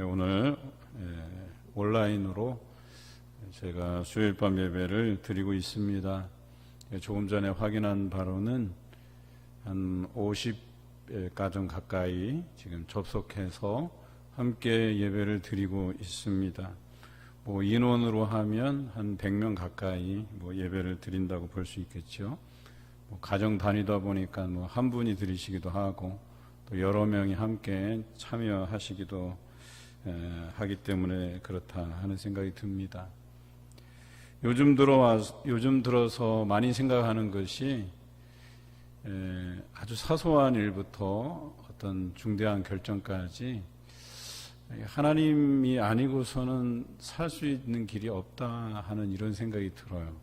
오늘 온라인으로 제가 수요일 밤 예배를 드리고 있습니다. 조금 전에 확인한 바로는 한 50가정 가까이 지금 접속해서 함께 예배를 드리고 있습니다. 인원으로 하면 한 100명 가까이 예배를 드린다고 볼 수 있겠죠. 가정 단위다 보니까 한 분이 드리시기도 하고 또 여러 명이 함께 참여하시기도 하기 때문에 그렇다 하는 생각이 듭니다. 요즘 들어서 많이 생각하는 것이 아주 사소한 일부터 어떤 중대한 결정까지 하나님이 아니고서는 살 수 있는 길이 없다 하는 이런 생각이 들어요.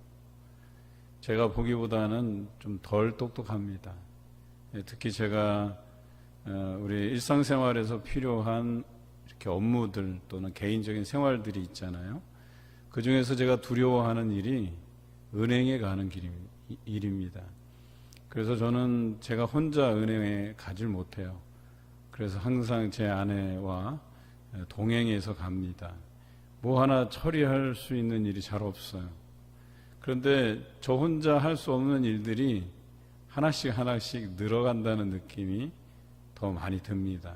제가 보기보다는 좀 덜 똑똑합니다. 특히 제가 우리 일상생활에서 필요한 이렇게 업무들 또는 개인적인 생활들이 있잖아요. 그 중에서 제가 두려워하는 일이 은행에 가는 일입니다. 그래서 저는 제가 혼자 은행에 가질 못해요. 그래서 항상 제 아내와 동행해서 갑니다. 하나 처리할 수 있는 일이 잘 없어요. 그런데 저 혼자 할 수 없는 일들이 하나씩 늘어간다는 느낌이 더 많이 듭니다.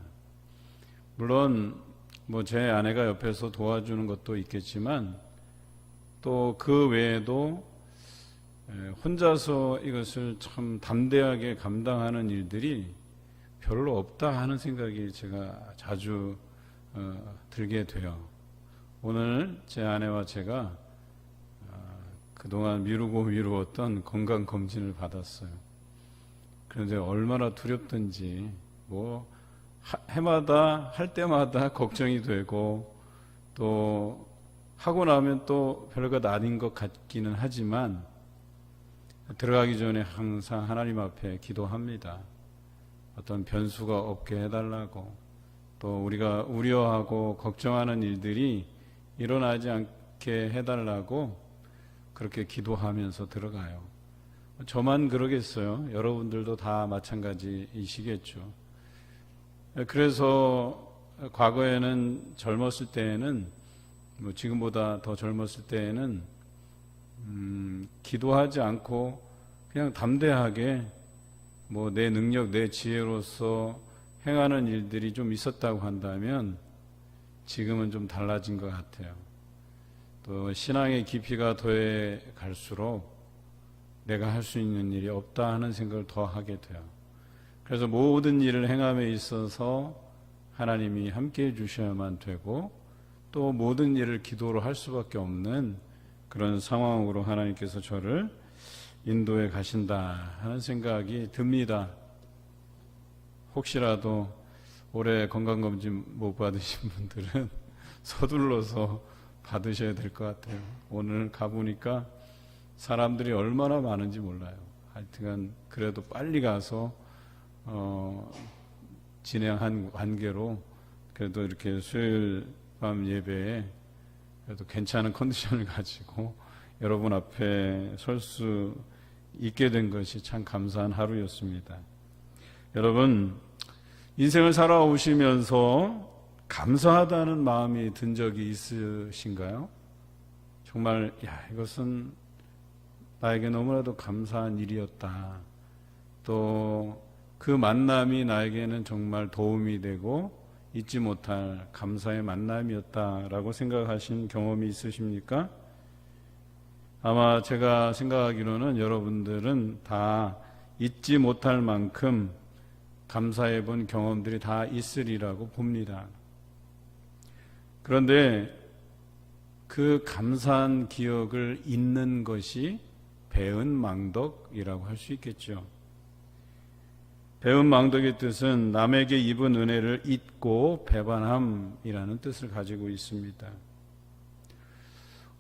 물론 제 아내가 옆에서 도와주는 것도 있겠지만 또 그 외에도 혼자서 이것을 참 담대하게 감당하는 일들이 별로 없다 하는 생각이 제가 자주 들게 돼요. 오늘 제 아내와 제가 그동안 미루었던 건강검진을 받았어요. 그런데 얼마나 두렵던지 할 때마다 걱정이 되고 또 하고 나면 또 별것 아닌 것 같기는 하지만 들어가기 전에 항상 하나님 앞에 기도합니다. 어떤 변수가 없게 해달라고, 또 우리가 우려하고 걱정하는 일들이 일어나지 않게 해달라고 그렇게 기도하면서 들어가요. 저만 그러겠어요? 여러분들도 다 마찬가지이시겠죠. 그래서 과거에는 젊었을 때에는 지금보다 더 젊었을 때에는 기도하지 않고 그냥 담대하게 내 능력, 내 지혜로서 행하는 일들이 좀 있었다고 한다면 지금은 좀 달라진 것 같아요. 또 신앙의 깊이가 더해 갈수록 내가 할 수 있는 일이 없다 하는 생각을 더 하게 돼요. 그래서 모든 일을 행함에 있어서 하나님이 함께해 주셔야만 되고 또 모든 일을 기도로 할 수밖에 없는 그런 상황으로 하나님께서 저를 인도해 가신다 하는 생각이 듭니다. 혹시라도 올해 건강검진 못 받으신 분들은 서둘러서 받으셔야 될 것 같아요. 오늘 가보니까 사람들이 얼마나 많은지 몰라요. 하여튼 그래도 빨리 가서 진행한 관계로 그래도 이렇게 수요일 밤 예배에 그래도 괜찮은 컨디션을 가지고 여러분 앞에 설 수 있게 된 것이 참 감사한 하루였습니다. 여러분, 인생을 살아오시면서 감사하다는 마음이 든 적이 있으신가요? 정말 이것은 나에게 너무나도 감사한 일이었다. 또 그 만남이 나에게는 정말 도움이 되고 잊지 못할 감사의 만남이었다라고 생각하신 경험이 있으십니까? 아마 제가 생각하기로는 여러분들은 다 잊지 못할 만큼 감사해 본 경험들이 다 있으리라고 봅니다. 그런데 그 감사한 기억을 잊는 것이 배은망덕이라고 할 수 있겠죠. 배은망덕의 뜻은 남에게 입은 은혜를 잊고 배반함이라는 뜻을 가지고 있습니다.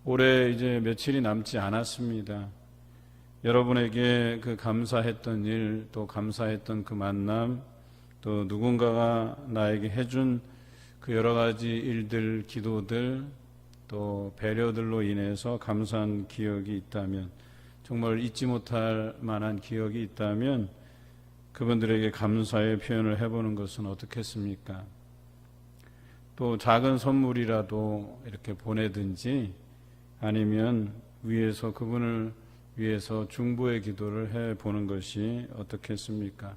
올해 이제 며칠이 남지 않았습니다. 여러분에게 그 감사했던 일, 또 감사했던 그 만남, 또 누군가가 나에게 해준 그 여러 가지 일들, 기도들, 또 배려들로 인해서 감사한 기억이 있다면, 정말 잊지 못할 만한 기억이 있다면 그분들에게 감사의 표현을 해보는 것은 어떻겠습니까? 또 작은 선물이라도 이렇게 보내든지 아니면 위해서 그분을 위해서 중보의 기도를 해보는 것이 어떻겠습니까?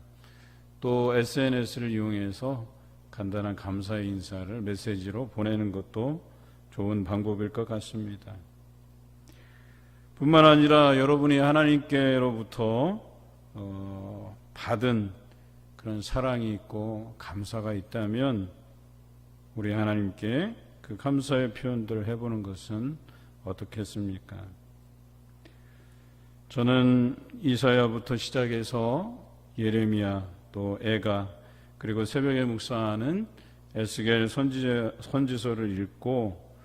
또 SNS를 이용해서 간단한 감사의 인사를 메시지로 보내는 것도 좋은 방법일 것 같습니다. 뿐만 아니라 여러분이 하나님께로부터 받은 그런 사랑이 있고 감사가 있다면 우리 하나님께 그 감사의 표현들을 해보는 것은 어떻겠습니까? 저는 이사야부터 시작해서 예레미야 또 애가 그리고 새벽에 묵상하는 에스겔 선지서를 읽고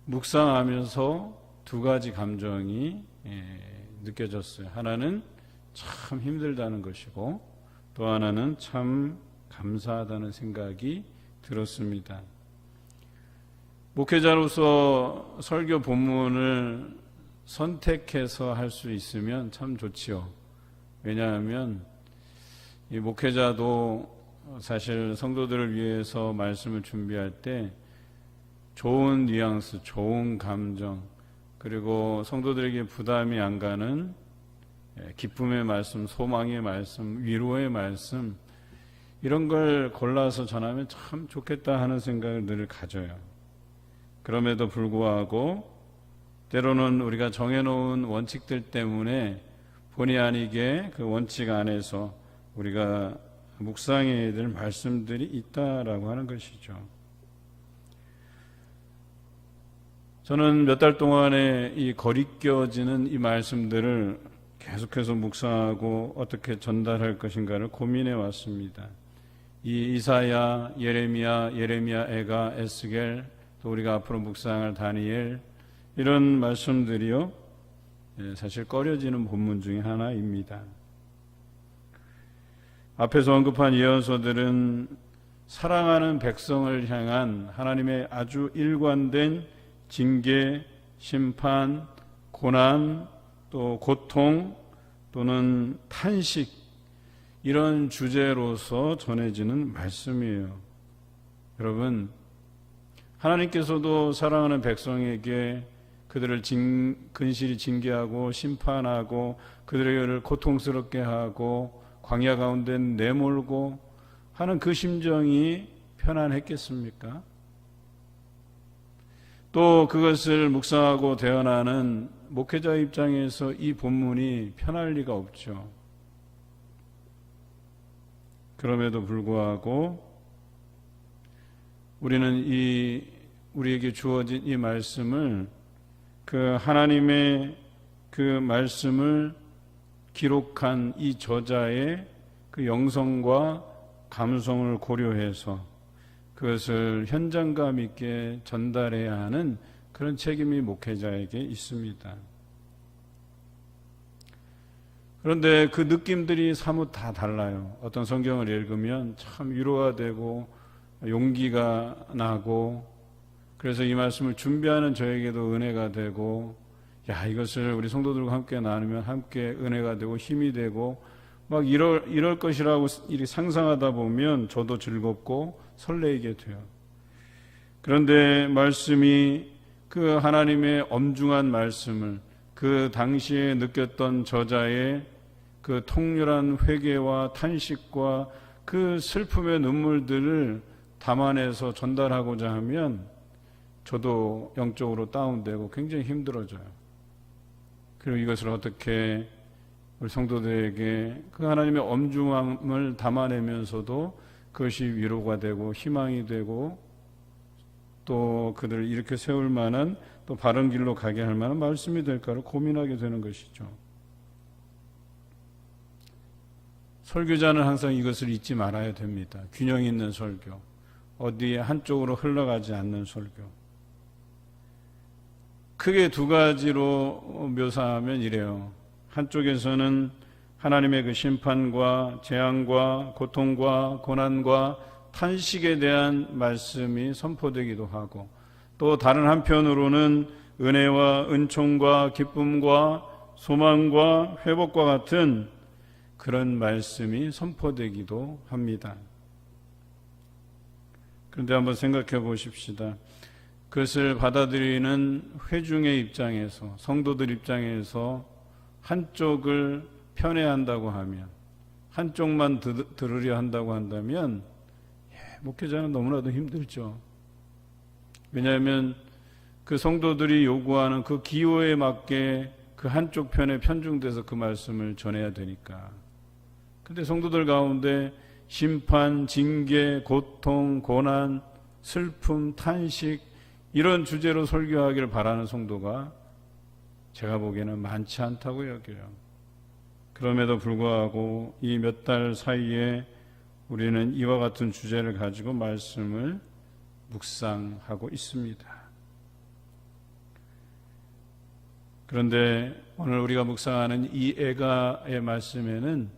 묵상하면서 두 가지 감정이 느껴졌어요. 하나는 참 힘들다는 것이고 또 하나는 참 감사하다는 생각이 들었습니다. 목회자로서 설교 본문을 선택해서 할 수 있으면 참 좋지요. 왜냐하면 이 목회자도 사실 성도들을 위해서 말씀을 준비할 때 좋은 뉘앙스, 좋은 감정, 그리고 성도들에게 부담이 안 가는 기쁨의 말씀, 소망의 말씀, 위로의 말씀, 이런 걸 골라서 전하면 참 좋겠다 하는 생각을 늘 가져요. 그럼에도 불구하고 때로는 우리가 정해놓은 원칙들 때문에 본의 아니게 그 원칙 안에서 우리가 묵상해야 될 말씀들이 있다라고 하는 것이죠. 저는 몇 달 동안에 이 거리껴지는 이 말씀들을 계속해서 묵상하고 어떻게 전달할 것인가를 고민해 왔습니다. 이 이사야, 예레미야, 애가, 에스겔, 또 우리가 앞으로 묵상할 다니엘, 이런 말씀들이요, 사실 꺼려지는 본문 중에 하나입니다. 앞에서 언급한 예언서들은 사랑하는 백성을 향한 하나님의 아주 일관된 징계, 심판, 고난, 또 고통 또는 탄식, 이런 주제로서 전해지는 말씀이에요. 여러분, 하나님께서도 사랑하는 백성에게 그들을 근실히 징계하고 심판하고 그들을 고통스럽게 하고 광야 가운데 내몰고 하는 그 심정이 편안했겠습니까? 또 그것을 묵상하고 대언하는 목회자 입장에서 이 본문이 편할 리가 없죠. 그럼에도 불구하고 우리는 우리에게 주어진 이 말씀을, 그 하나님의 그 말씀을 기록한 이 저자의 그 영성과 감성을 고려해서 그것을 현장감 있게 전달해야 하는 그런 책임이 목회자에게 있습니다. 그런데 그 느낌들이 사뭇 다 달라요. 어떤 성경을 읽으면 참 위로가 되고 용기가 나고, 그래서 이 말씀을 준비하는 저에게도 은혜가 되고, 이것을 우리 성도들과 함께 나누면 함께 은혜가 되고 힘이 되고 막 이럴 것이라고 이렇게 상상하다 보면 저도 즐겁고 설레게 돼요. 그런데 말씀이 그 하나님의 엄중한 말씀을, 그 당시에 느꼈던 저자의 그 통렬한 회개와 탄식과 그 슬픔의 눈물들을 담아내서 전달하고자 하면 저도 영적으로 다운되고 굉장히 힘들어져요. 그리고 이것을 어떻게 우리 성도들에게 그 하나님의 엄중함을 담아내면서도 그것이 위로가 되고 희망이 되고 또 그들을 이렇게 세울 만한 또 바른 길로 가게 할 만한 말씀이 될까를 고민하게 되는 것이죠. 설교자는 항상 이것을 잊지 말아야 됩니다. 균형 있는 설교, 어디에 한쪽으로 흘러가지 않는 설교. 크게 두 가지로 묘사하면 이래요. 한쪽에서는 하나님의 그 심판과 재앙과 고통과 고난과 탄식에 대한 말씀이 선포되기도 하고, 또 다른 한편으로는 은혜와 은총과 기쁨과 소망과 회복과 같은 그런 말씀이 선포되기도 합니다. 그런데 한번 생각해 보십시다. 그것을 받아들이는 회중의 입장에서, 성도들 입장에서 한쪽을 편애한다고 하면, 한쪽만 들으려 한다고 한다면 목회자는 너무나도 힘들죠. 왜냐하면 그 성도들이 요구하는 그 기호에 맞게 그 한쪽 편에 편중돼서 그 말씀을 전해야 되니까. 근데 성도들 가운데 심판, 징계, 고통, 고난, 슬픔, 탄식 이런 주제로 설교하기를 바라는 성도가 제가 보기에는 많지 않다고 여겨요. 그럼에도 불구하고 이 몇 달 사이에 우리는 이와 같은 주제를 가지고 말씀을 묵상하고 있습니다. 그런데 오늘 우리가 묵상하는 이 애가의 말씀에는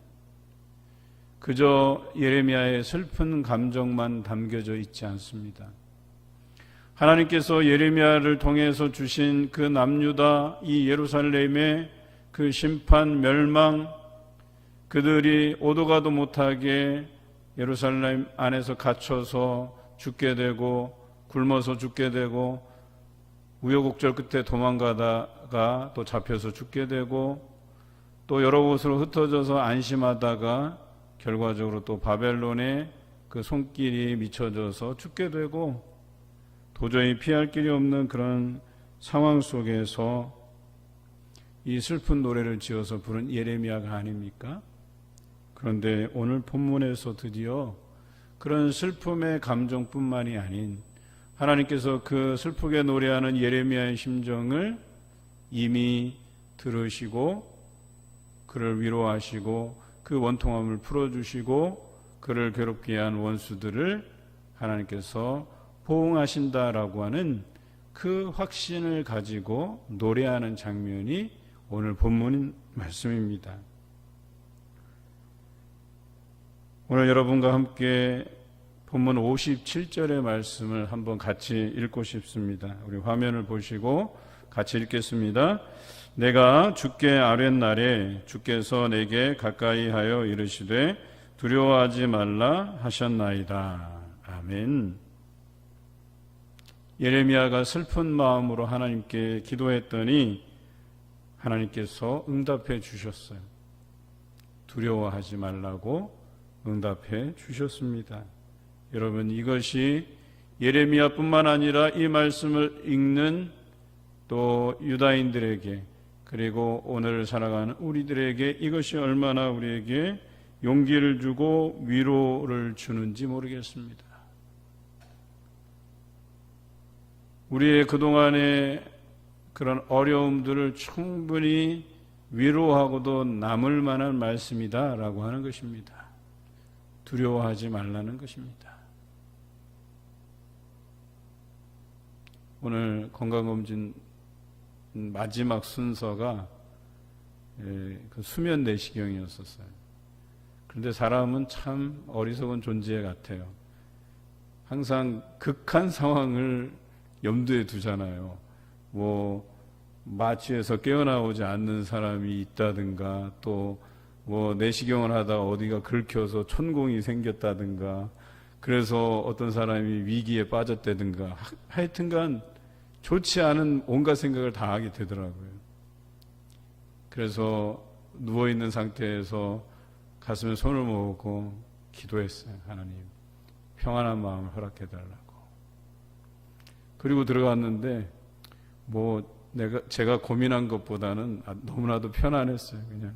그저 예레미야의 슬픈 감정만 담겨져 있지 않습니다. 하나님께서 예레미야를 통해서 주신 그 남유다 이 예루살렘의 그 심판, 멸망, 그들이 오도 가도 못하게 예루살렘 안에서 갇혀서 죽게 되고 굶어서 죽게 되고 우여곡절 끝에 도망가다가 또 잡혀서 죽게 되고 또 여러 곳으로 흩어져서 안심하다가 결과적으로 또 바벨론의 그 손길이 미쳐져서 죽게 되고 도저히 피할 길이 없는 그런 상황 속에서 이 슬픈 노래를 지어서 부른 예레미야가 아닙니까? 그런데 오늘 본문에서 드디어 그런 슬픔의 감정뿐만이 아닌 하나님께서 그 슬프게 노래하는 예레미야의 심정을 이미 들으시고 그를 위로하시고 그 원통함을 풀어주시고 그를 괴롭게 한 원수들을 하나님께서 보응하신다라고 하는 그 확신을 가지고 노래하는 장면이 오늘 본문 말씀입니다. 오늘 여러분과 함께 본문 57절의 말씀을 한번 같이 읽고 싶습니다. 우리 화면을 보시고 같이 읽겠습니다. 내가 주께 아뢰는 날에 주께서 내게 가까이 하여 이르시되 두려워하지 말라 하셨나이다. 아멘. 예레미야가 슬픈 마음으로 하나님께 기도했더니 하나님께서 응답해 주셨어요. 두려워하지 말라고 응답해 주셨습니다. 여러분, 이것이 예레미야뿐만 아니라 이 말씀을 읽는 또 유다인들에게 그리고 오늘 살아가는 우리들에게 이것이 얼마나 우리에게 용기를 주고 위로를 주는지 모르겠습니다. 우리의 그동안의 그런 어려움들을 충분히 위로하고도 남을 만한 말씀이다라고 하는 것입니다. 두려워하지 말라는 것입니다. 오늘 건강검진 마지막 순서가 그 수면 내시경이었었어요. 그런데 사람은 참 어리석은 존재 같아요. 항상 극한 상황을 염두에 두잖아요. 뭐 마취해서 깨어나오지 않는 사람이 있다든가 또 뭐 내시경을 하다가 어디가 긁혀서 천공이 생겼다든가 그래서 어떤 사람이 위기에 빠졌다든가 하여튼간 좋지 않은 온갖 생각을 다 하게 되더라고요. 그래서 누워있는 상태에서 가슴에 손을 모으고 기도했어요. 하나님 평안한 마음을 허락해달라고. 그리고 들어갔는데 제가 고민한 것보다는 너무나도 편안했어요. 그냥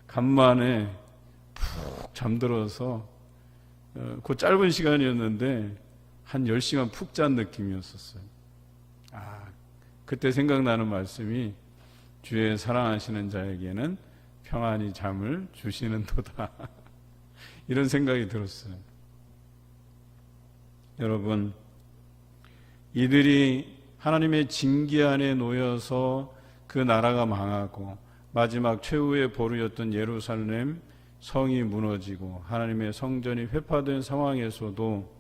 간만에 푹 잠들어서 그 짧은 시간이었는데 한 10시간 푹 잔 느낌이었었어요. 그때 생각나는 말씀이 주의 사랑하시는 자에게는 평안히 잠을 주시는 도다. 이런 생각이 들었어요. 여러분, 이들이 하나님의 징계 안에 놓여서 그 나라가 망하고 마지막 최후의 보루였던 예루살렘 성이 무너지고 하나님의 성전이 회파된 상황에서도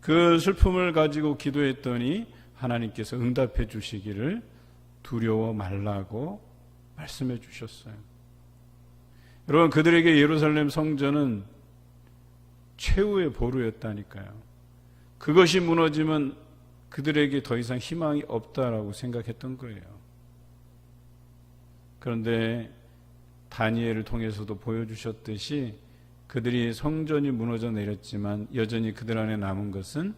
그 슬픔을 가지고 기도했더니 하나님께서 응답해 주시기를 두려워 말라고 말씀해 주셨어요. 여러분, 그들에게 예루살렘 성전은 최후의 보루였다니까요. 그것이 무너지면 그들에게 더 이상 희망이 없다라고 생각했던 거예요. 그런데 다니엘을 통해서도 보여주셨듯이 그들이 성전이 무너져 내렸지만 여전히 그들 안에 남은 것은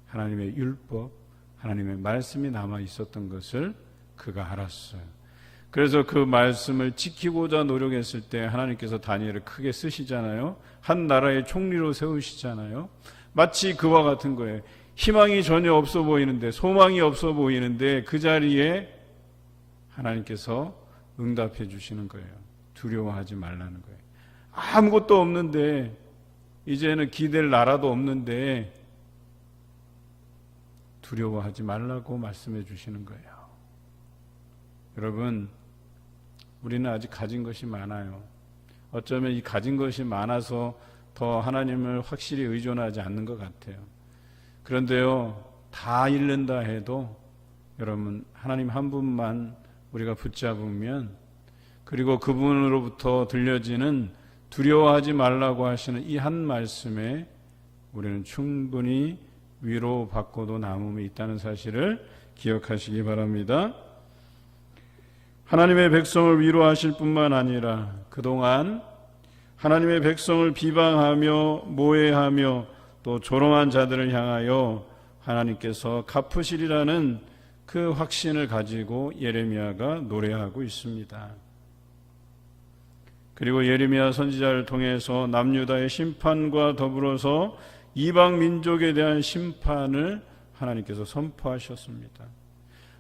하나님의 율법, 하나님의 말씀이 남아 있었던 것을 그가 알았어요. 그래서 그 말씀을 지키고자 노력했을 때 하나님께서 다니엘을 크게 쓰시잖아요. 한 나라의 총리로 세우시잖아요. 마치 그와 같은 거예요. 희망이 전혀 없어 보이는데, 소망이 없어 보이는데 그 자리에 하나님께서 응답해 주시는 거예요. 두려워하지 말라는 거예요. 아무것도 없는데, 이제는 기댈 나라도 없는데 두려워하지 말라고 말씀해 주시는 거예요. 여러분, 우리는 아직 가진 것이 많아요. 어쩌면 이 가진 것이 많아서 더 하나님을 확실히 의존하지 않는 것 같아요. 그런데요, 다 잃는다 해도 여러분, 하나님 한 분만 우리가 붙잡으면, 그리고 그분으로부터 들려지는 두려워하지 말라고 하시는 이 한 말씀에 우리는 충분히 위로받고도 남음이 있다는 사실을 기억하시기 바랍니다. 하나님의 백성을 위로하실 뿐만 아니라 그동안 하나님의 백성을 비방하며 모해하며 또 조롱한 자들을 향하여 하나님께서 갚으시리라는 그 확신을 가지고 예레미야가 노래하고 있습니다. 그리고 예레미야 선지자를 통해서 남유다의 심판과 더불어서 이방 민족에 대한 심판을 하나님께서 선포하셨습니다.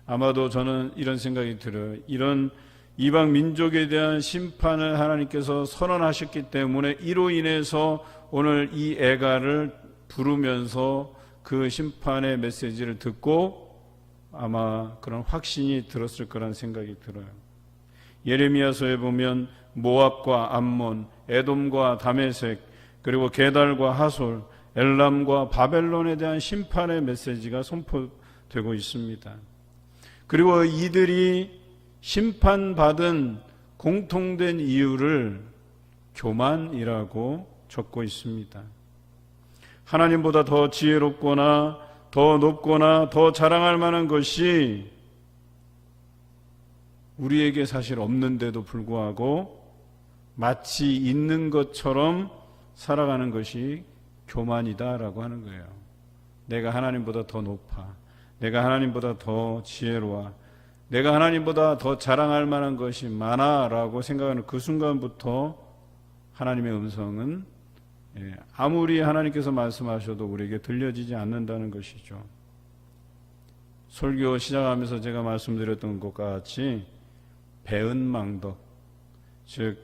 아마도 저는 이런 생각이 들어요. 이런 이방 민족에 대한 심판을 하나님께서 선언하셨기 때문에 이로 인해서 오늘 이 애가를 부르면서 그 심판의 메시지를 듣고 아마 그런 확신이 들었을 거란 생각이 들어요. 예레미야서에 보면 모압과 암몬, 에돔과 다메섹, 그리고 게달과 하솔, 엘람과 바벨론에 대한 심판의 메시지가 선포되고 있습니다. 그리고 이들이 심판받은 공통된 이유를 교만이라고 적고 있습니다. 하나님보다 더 지혜롭거나 더 높거나 더 자랑할 만한 것이 우리에게 사실 없는데도 불구하고 마치 있는 것처럼 살아가는 것이 교만이다라고 하는 거예요. 내가 하나님보다 더 높아, 내가 하나님보다 더 지혜로워, 내가 하나님보다 더 자랑할 만한 것이 많아라고 생각하는 그 순간부터 하나님의 음성은 아무리 하나님께서 말씀하셔도 우리에게 들려지지 않는다는 것이죠. 설교 시작하면서 제가 말씀드렸던 것과 같이 배은망덕, 즉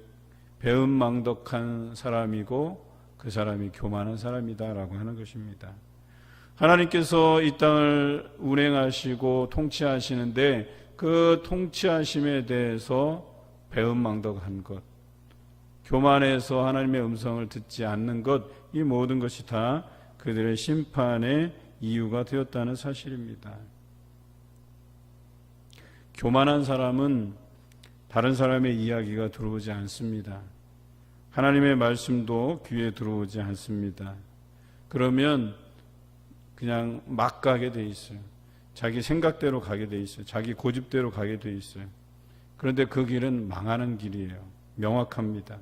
배은망덕한 사람이고 그 사람이 교만한 사람이다라고 하는 것입니다. 하나님께서 이 땅을 운행하시고 통치하시는데 그 통치하심에 대해서 배은망덕한 것, 교만해서 하나님의 음성을 듣지 않는 것, 이 모든 것이 다 그들의 심판의 이유가 되었다는 사실입니다. 교만한 사람은 다른 사람의 이야기가 들어오지 않습니다. 하나님의 말씀도 귀에 들어오지 않습니다. 그러면 그냥 막 가게 돼 있어요. 자기 생각대로 가게 돼 있어요. 자기 고집대로 가게 돼 있어요. 그런데 그 길은 망하는 길이에요. 명확합니다.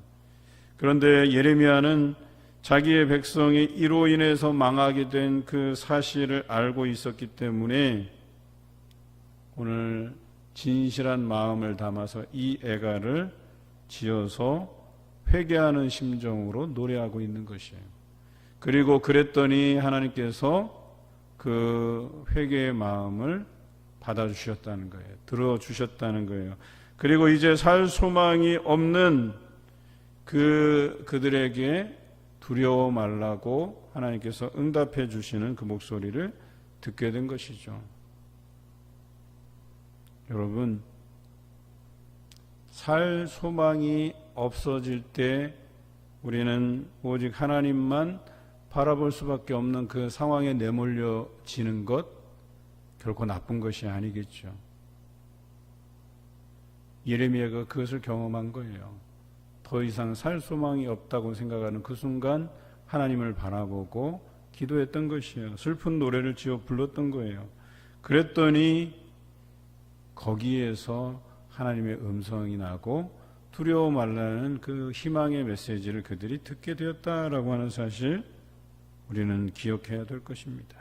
그런데 예레미야는 자기의 백성이 이로 인해서 망하게 된 그 사실을 알고 있었기 때문에 오늘 진실한 마음을 담아서 이 애가를 지어서 회개하는 심정으로 노래하고 있는 것이에요. 그리고 그랬더니 하나님께서 그 회개의 마음을 받아주셨다는 거예요. 들어주셨다는 거예요. 그리고 이제 살 소망이 없는 그들에게 두려워 말라고 하나님께서 응답해 주시는 그 목소리를 듣게 된 것이죠. 여러분, 살 소망이 없어질 때 우리는 오직 하나님만 바라볼 수밖에 없는 그 상황에 내몰려지는 것, 결코 나쁜 것이 아니겠죠. 예레미야가 그것을 경험한 거예요. 더 이상 살 소망이 없다고 생각하는 그 순간 하나님을 바라보고 기도했던 것이에요. 슬픈 노래를 지어 불렀던 거예요. 그랬더니 거기에서 하나님의 음성이 나고 두려워 말라는 그 희망의 메시지를 그들이 듣게 되었다라고 하는 사실 우리는 기억해야 될 것입니다.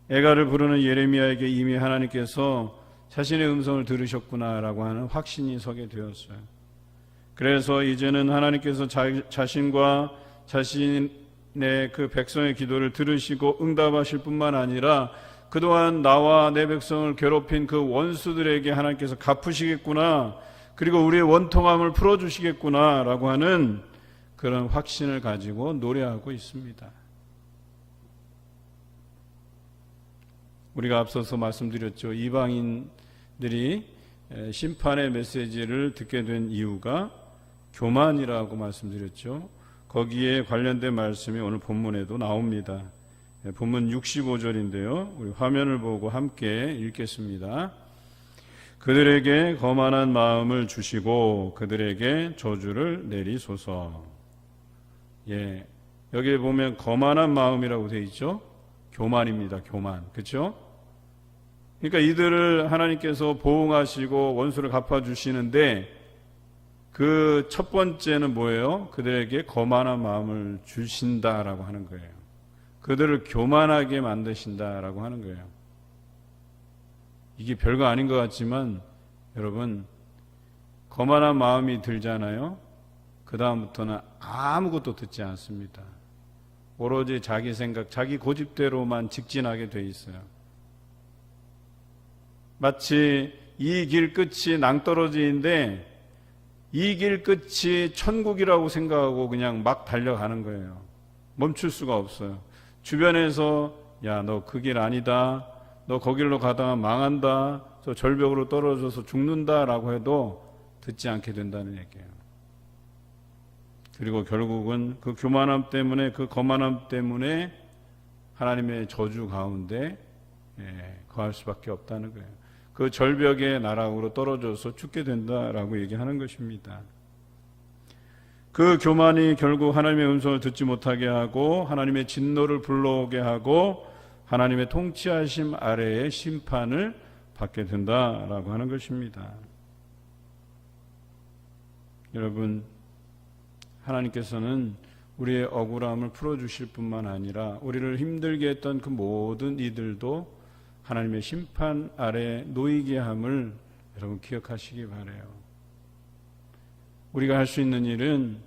애가를 부르는 예레미야에게 이미 하나님께서 자신의 음성을 들으셨구나라고 하는 확신이 서게 되었어요. 그래서 이제는 하나님께서 자신과 자신의 그 백성의 기도를 들으시고 응답하실 뿐만 아니라 그동안 나와 내 백성을 괴롭힌 그 원수들에게 하나님께서 갚으시겠구나, 그리고 우리의 원통함을 풀어주시겠구나 라고 하는 그런 확신을 가지고 노래하고 있습니다. 우리가 앞서서 말씀드렸죠. 이방인들이 심판의 메시지를 듣게 된 이유가 교만이라고 말씀드렸죠. 거기에 관련된 말씀이 오늘 본문에도 나옵니다. 본문 65절인데요. 우리 화면을 보고 함께 읽겠습니다. 그들에게 거만한 마음을 주시고 그들에게 저주를 내리소서. 예, 여기에 보면 거만한 마음이라고 되어 있죠. 교만입니다. 교만. 그렇죠? 그러니까 이들을 하나님께서 보응하시고 원수를 갚아주시는데 그 첫 번째는 뭐예요? 그들에게 거만한 마음을 주신다라고 하는 거예요. 그들을 교만하게 만드신다라고 하는 거예요. 이게 별거 아닌 것 같지만 여러분, 거만한 마음이 들잖아요. 그 다음부터는 아무것도 듣지 않습니다. 오로지 자기 생각, 자기 고집대로만 직진하게 돼 있어요. 마치 이 길 끝이 낭떠러지인데 이 길 끝이 천국이라고 생각하고 그냥 막 달려가는 거예요. 멈출 수가 없어요. 주변에서 야, 너 그 길 아니다, 너 거길로 가다가 망한다, 저 절벽으로 떨어져서 죽는다라고 해도 듣지 않게 된다는 얘기예요. 그리고 결국은 그 교만함 때문에, 그 거만함 때문에 하나님의 저주 가운데 거할 수밖에 없다는 거예요. 그 절벽의 나락으로 떨어져서 죽게 된다라고 얘기하는 것입니다. 그 교만이 결국 하나님의 음성을 듣지 못하게 하고 하나님의 진노를 불러오게 하고 하나님의 통치하심 아래의 심판을 받게 된다라고 하는 것입니다. 여러분, 하나님께서는 우리의 억울함을 풀어주실 뿐만 아니라 우리를 힘들게 했던 그 모든 이들도 하나님의 심판 아래 놓이게 함을 여러분 기억하시기 바라요. 우리가 할 수 있는 일은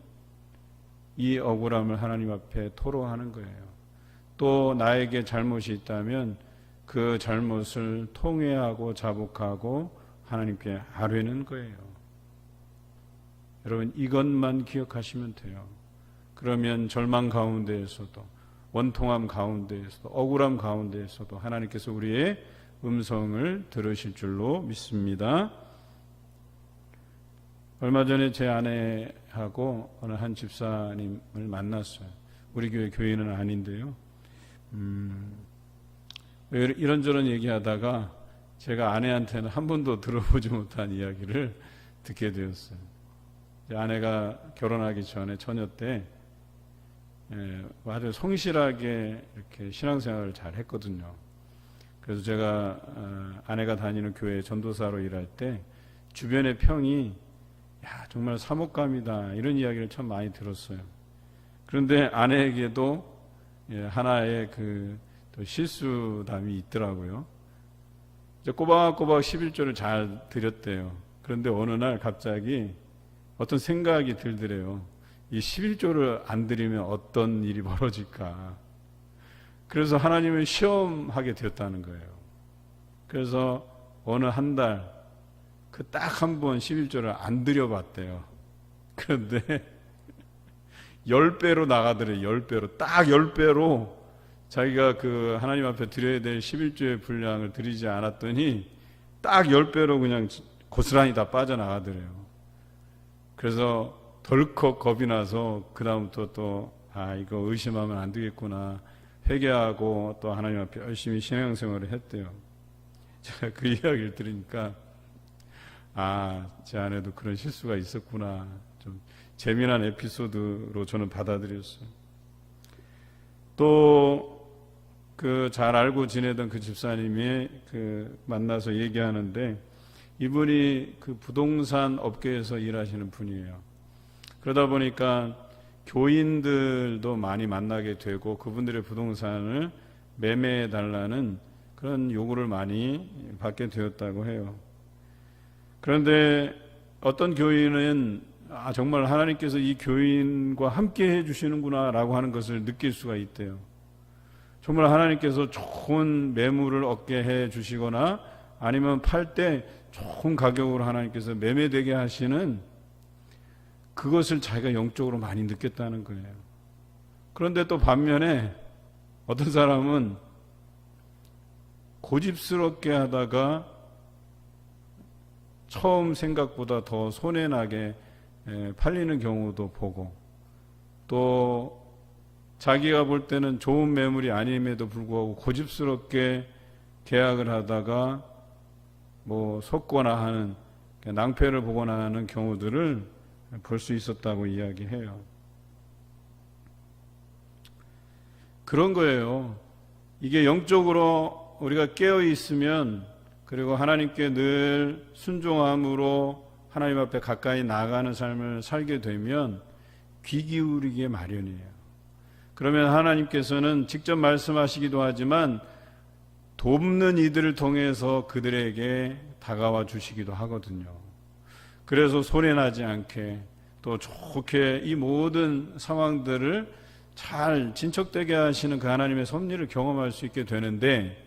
이 억울함을 하나님 앞에 토로하는 거예요. 또 나에게 잘못이 있다면 그 잘못을 통회하고 자복하고 하나님께 아뢰는 거예요. 여러분, 이것만 기억하시면 돼요. 그러면 절망 가운데에서도, 원통함 가운데에서도, 억울함 가운데에서도 하나님께서 우리의 음성을 들으실 줄로 믿습니다. 얼마 전에 제 아내하고 어느 한 집사님을 만났어요. 우리 교회 교인은 아닌데요. 이런저런 얘기하다가 제가 아내한테는 한 번도 들어보지 못한 이야기를 듣게 되었어요. 아내가 결혼하기 전에 처녀 때 아주 성실하게 이렇게 신앙생활을 잘 했거든요. 그래서 제가 아내가 다니는 교회 전도사로 일할 때 주변의 평이 야, 정말 사목감이다, 이런 이야기를 참 많이 들었어요. 그런데 아내에게도 하나의 또 실수담이 있더라고요. 이제 꼬박꼬박 11조를 잘 드렸대요. 그런데 어느 날 갑자기 어떤 생각이 들더래요. 이 11조를 안 드리면 어떤 일이 벌어질까. 그래서 하나님을 시험하게 되었다는 거예요. 그래서 어느 한 달 그 딱 한 번 11조를 안 드려봤대요. 그런데 10배로 나가더래요. 10배로. 딱 10배로 자기가 그 하나님 앞에 드려야 될 11조의 분량을 드리지 않았더니 딱 10배로 그냥 고스란히 다 빠져나가더래요. 그래서 덜컥 겁이 나서 그 다음부터 이거 의심하면 안 되겠구나 회개하고 또 하나님 앞에 열심히 신앙생활을 했대요. 제가 그 이야기를 들으니까 제 안에도 그런 실수가 있었구나, 좀 재미난 에피소드로 저는 받아들였어요. 또 그 잘 알고 지내던 그 집사님이 만나서 얘기하는데, 이분이 그 부동산 업계에서 일하시는 분이에요. 그러다 보니까 교인들도 많이 만나게 되고 그분들의 부동산을 매매해 달라는 그런 요구를 많이 받게 되었다고 해요. 그런데 어떤 교인은 정말 하나님께서 이 교인과 함께 해주시는구나 라고 하는 것을 느낄 수가 있대요. 정말 하나님께서 좋은 매물을 얻게 해주시거나 아니면 팔 때 좋은 가격으로 하나님께서 매매되게 하시는 그것을 자기가 영적으로 많이 느꼈다는 거예요. 그런데 또 반면에 어떤 사람은 고집스럽게 하다가 처음 생각보다 더 손해나게 팔리는 경우도 보고, 또 자기가 볼 때는 좋은 매물이 아님에도 불구하고 고집스럽게 계약을 하다가 속거나 하는, 낭패를 보거나 하는 경우들을 볼 수 있었다고 이야기해요. 그런 거예요. 이게 영적으로 우리가 깨어 있으면, 그리고 하나님께 늘 순종함으로 하나님 앞에 가까이 나아가는 삶을 살게 되면 귀 기울이기에 마련이에요. 그러면 하나님께서는 직접 말씀하시기도 하지만 돕는 이들을 통해서 그들에게 다가와 주시기도 하거든요. 그래서 손해나지 않게 또 좋게 이 모든 상황들을 잘 진척되게 하시는 그 하나님의 섭리를 경험할 수 있게 되는데,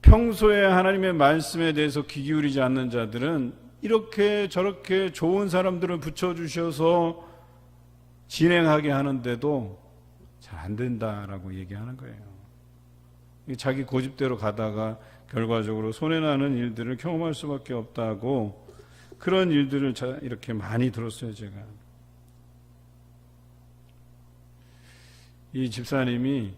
평소에 하나님의 말씀에 대해서 귀 기울이지 않는 자들은 이렇게 저렇게 좋은 사람들을 붙여주셔서 진행하게 하는데도 잘 안 된다라고 얘기하는 거예요. 자기 고집대로 가다가 결과적으로 손해나는 일들을 경험할 수밖에 없다고, 그런 일들을 이렇게 많이 들었어요. 제가 이 집사님이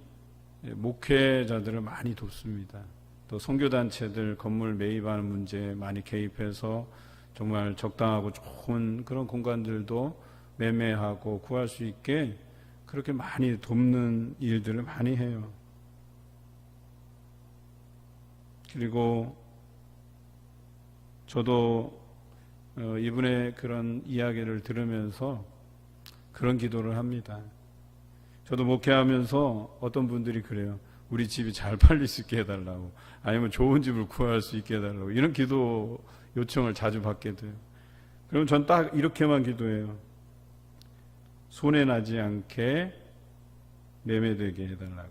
목회자들을 많이 돕습니다. 또 선교단체들 건물 매입하는 문제에 많이 개입해서 정말 적당하고 좋은 그런 공간들도 매매하고 구할 수 있게 그렇게 많이 돕는 일들을 많이 해요. 그리고 저도 이분의 그런 이야기를 들으면서 그런 기도를 합니다. 저도 목회하면서 어떤 분들이 그래요. 우리 집이 잘 팔릴 수 있게 해달라고, 아니면 좋은 집을 구할 수 있게 해달라고, 이런 기도 요청을 자주 받게 돼요. 그럼 전 딱 이렇게만 기도해요. 손해나지 않게 매매되게 해달라고.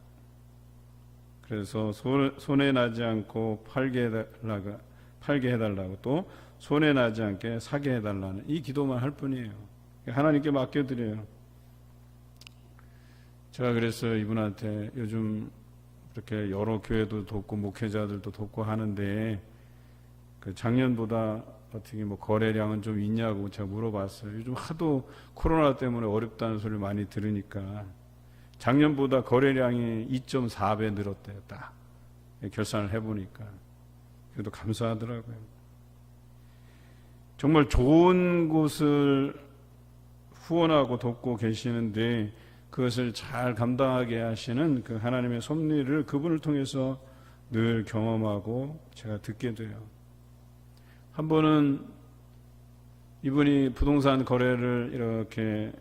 그래서 손해나지 않고 팔게 해달라고, 또 손해나지 않게 사게 해달라는 이 기도만 할 뿐이에요. 하나님께 맡겨드려요. 제가 그랬어요. 이분한테 요즘 이렇게 여러 교회도 돕고 목회자들도 돕고 하는데 작년보다 어떻게 거래량은 좀 있냐고 제가 물어봤어요. 요즘 하도 코로나 때문에 어렵다는 소리를 많이 들으니까 작년보다 거래량이 2.4배 늘었대요. 딱 결산을 해보니까. 그래도 감사하더라고요. 정말 좋은 곳을 후원하고 돕고 계시는데 그것을 잘 감당하게 하시는 그 하나님의 섭리를 그분을 통해서 늘 경험하고 제가 듣게 돼요. 한 번은 이분이 부동산 거래를 이렇게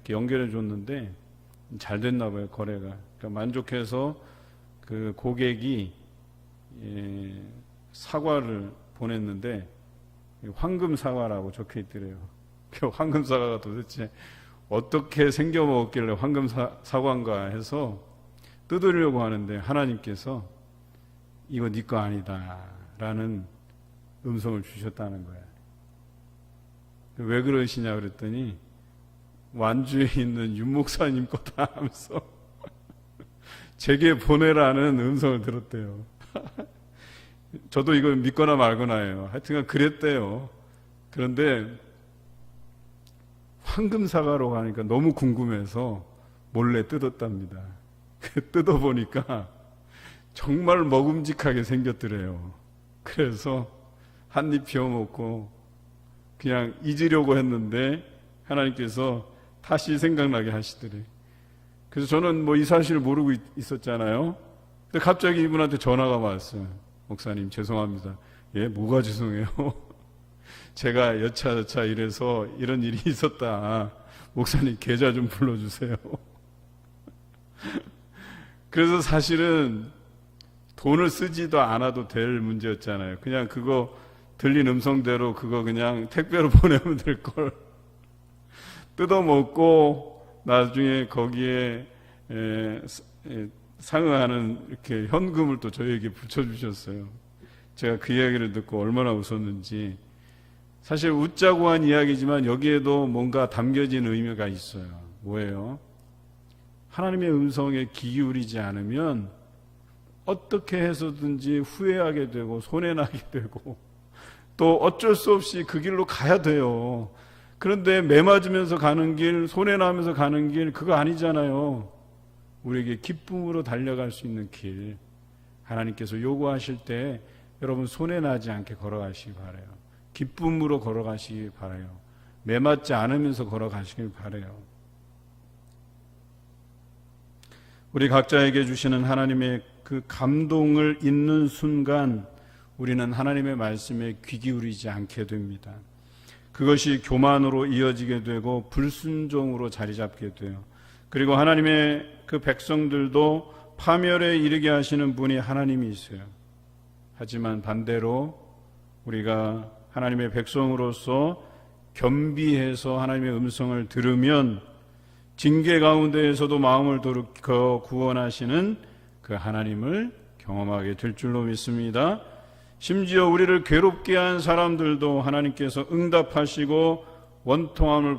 연결해 줬는데 잘 됐나 봐요, 거래가. 그러니까 만족해서 그 고객이 사과를 보냈는데 황금 사과라고 적혀 있더래요. 그 황금 사과가 도대체 어떻게 생겨 먹었길래 황금 사과인가 해서 뜯으려고 하는데 하나님께서 이거 네 거 아니다 라는 음성을 주셨다는 거예요. 왜 그러시냐 그랬더니 완주에 있는 윤 목사님 거다 하면서 제게 보내라는 음성을 들었대요. 저도 이거 믿거나 말거나예요. 하여튼 그랬대요. 그런데 황금 사과로 가니까 너무 궁금해서 몰래 뜯었답니다. 뜯어보니까 정말 먹음직하게 생겼더래요. 그래서 한 입 비워먹고 그냥 잊으려고 했는데 하나님께서 다시 생각나게 하시더래. 그래서 저는 뭐 이 사실을 모르고 있었잖아요. 근데 갑자기 이분한테 전화가 왔어요. 목사님 죄송합니다. 예, 뭐가 죄송해요? 제가 여차저차 이래서 이런 일이 있었다. 목사님 계좌 좀 불러주세요. 그래서 사실은 돈을 쓰지도 않아도 될 문제였잖아요. 그냥 그거 들린 음성대로 그거 그냥 택배로 보내면 될 걸 뜯어먹고 나중에 거기에 상응하는 이렇게 현금을 또 저희에게 붙여주셨어요. 제가 그 이야기를 듣고 얼마나 웃었는지. 사실 웃자고 한 이야기지만 여기에도 뭔가 담겨진 의미가 있어요. 뭐예요? 하나님의 음성에 귀 기울이지 않으면 어떻게 해서든지 후회하게 되고 손해나게 되고 또 어쩔 수 없이 그 길로 가야 돼요. 그런데 매맞으면서 가는 길, 손해나면서 가는 길, 그거 아니잖아요. 우리에게 기쁨으로 달려갈 수 있는 길, 하나님께서 요구하실 때 여러분 손해나지 않게 걸어가시기 바라요. 기쁨으로 걸어가시기 바라요. 매맞지 않으면서 걸어가시길 바라요. 우리 각자에게 주시는 하나님의 그 감동을 잊는 순간 우리는 하나님의 말씀에 귀 기울이지 않게 됩니다. 그것이 교만으로 이어지게 되고 불순종으로 자리 잡게 돼요. 그리고 하나님의 그 백성들도 파멸에 이르게 하시는 분이 하나님이세요. 하지만 반대로 우리가 하나님의 백성으로서 겸비해서 하나님의 음성을 들으면 징계 가운데에서도 마음을 돌이켜 구원하시는 그 하나님을 경험하게 될 줄로 믿습니다. 심지어 우리를 괴롭게 한 사람들도 하나님께서 응답하시고 원통함을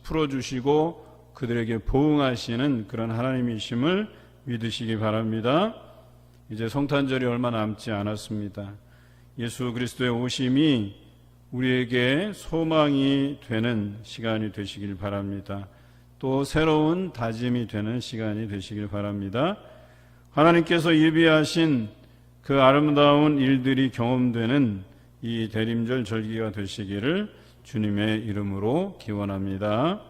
풀어주시고 그들에게 보응하시는 그런 하나님이심을 믿으시기 바랍니다. 이제 성탄절이 얼마 남지 않았습니다. 예수 그리스도의 오심이 우리에게 소망이 되는 시간이 되시길 바랍니다. 또 새로운 다짐이 되는 시간이 되시길 바랍니다. 하나님께서 예비하신 그 아름다운 일들이 경험되는 이 대림절 절기가 되시기를 주님의 이름으로 기원합니다.